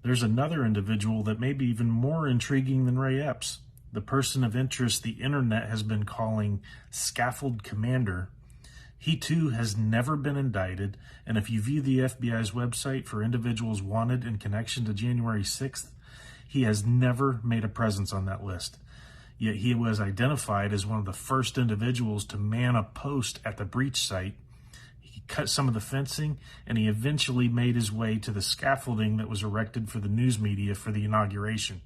There's another individual that may be even more intriguing than Ray Epps, the person of interest the internet has been calling Scaffold Commander. He too has never been indicted, and if you view the FBI's website for individuals wanted in connection to January 6th, he has never made a presence on that list. Yet he was identified as one of the first individuals to man a post at the breach site. He cut some of the fencing, and he eventually made his way to the scaffolding that was erected for the news media for the inauguration.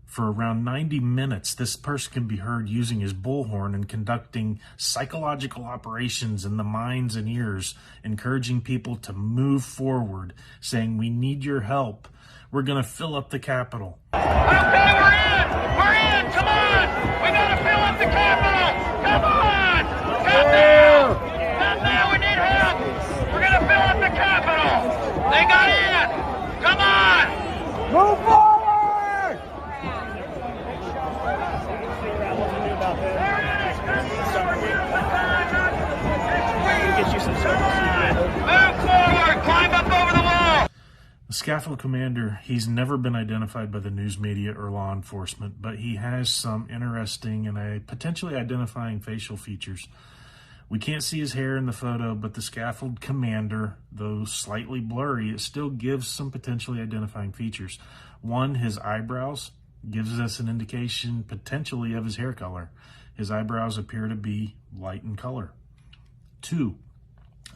For around 90 minutes, this person can be heard using his bullhorn and conducting psychological operations in the minds and ears, encouraging people to move forward, saying, "We need your help. We're going to fill up the Capitol." Okay, we're in! We're in! Come on! We got to fill up the Capitol! Come on! Come now! Come now! We need help! We're going to fill up the Capitol! They got in! Come on! Move forward! Move forward! Climb up over the wall! The Scaffold Commander, he's never been identified by the news media or law enforcement, but he has some interesting and potentially identifying facial features. We can't see his hair in the photo, but the Scaffold Commander, though slightly blurry, it still gives some potentially identifying features. One, his eyebrows gives us an indication potentially of his hair color. His eyebrows appear to be light in color. Two,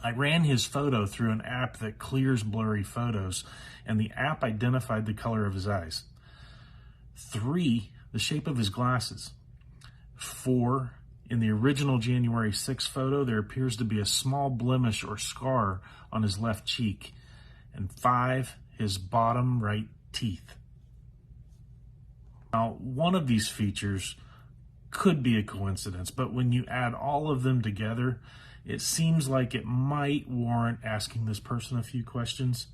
I ran his photo through an app that clears blurry photos, and the app identified the color of his eyes. Three, the shape of his glasses. Four, in the original January 6th photo, there appears to be a small blemish or scar on his left cheek. And five, his bottom right teeth. Now, one of these features could be a coincidence, but when you add all of them together, it seems like it might warrant asking this person a few questions.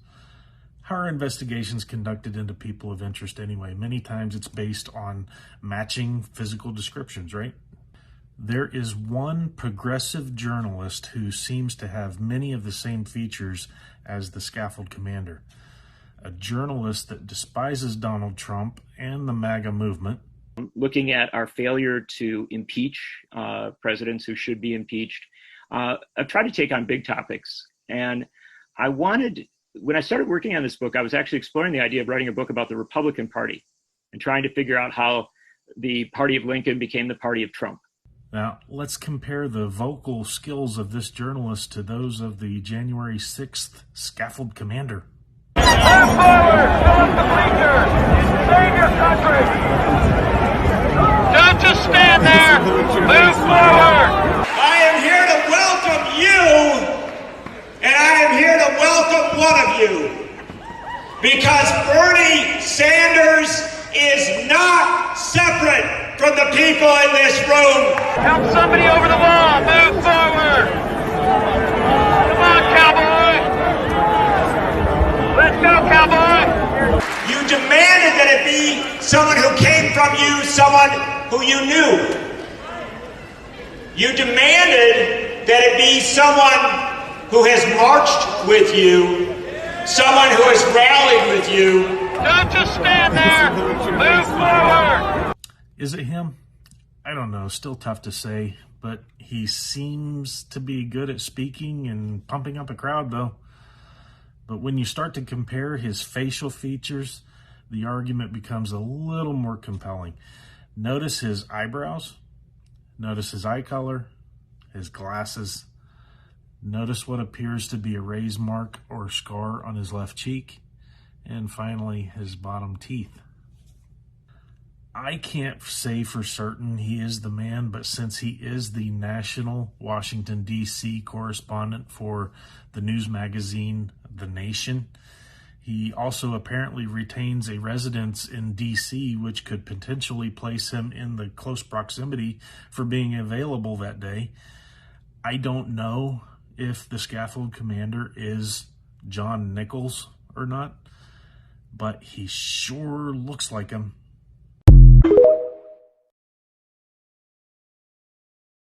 How are investigations conducted into people of interest anyway? Many times it's based on matching physical descriptions, right? There is one progressive journalist who seems to have many of the same features as the Scaffold Commander. A journalist that despises Donald Trump and the MAGA movement. Looking at our failure to impeach presidents who should be impeached, I've tried to take on big topics. And when I started working on this book, I was actually exploring the idea of writing a book about the Republican Party and trying to figure out how the party of Lincoln became the party of Trump. Now, let's compare the vocal skills of this journalist to those of the January 6th Scaffold Commander. Move forward! Fill up the bleachers! Save your country! Don't just stand there! Move forward! I am here to welcome you, and I am here to welcome one of you, because Bernie Sanders is not separate from the people in this room. Help somebody over the wall! Move forward! Come on, cowboy! Let's go, cowboy! You demanded that it be someone who came from you, someone who you knew. You demanded that it be someone who has marched with you, someone who has rallied with you. Don't just stand there! Move forward! Is it him? I don't know, still tough to say, but he seems to be good at speaking and pumping up a crowd though. But when you start to compare his facial features, the argument becomes a little more compelling. Notice his eyebrows. Notice his eye color, his glasses. Notice what appears to be a raised mark or scar on his left cheek. And finally, his bottom teeth. I can't say for certain he is the man, but since he is the national Washington, D.C. correspondent for the news magazine The Nation, he also apparently retains a residence in D.C., which could potentially place him in the close proximity for being available that day. I don't know if the Scaffold Commander is John Nichols or not, but he sure looks like him.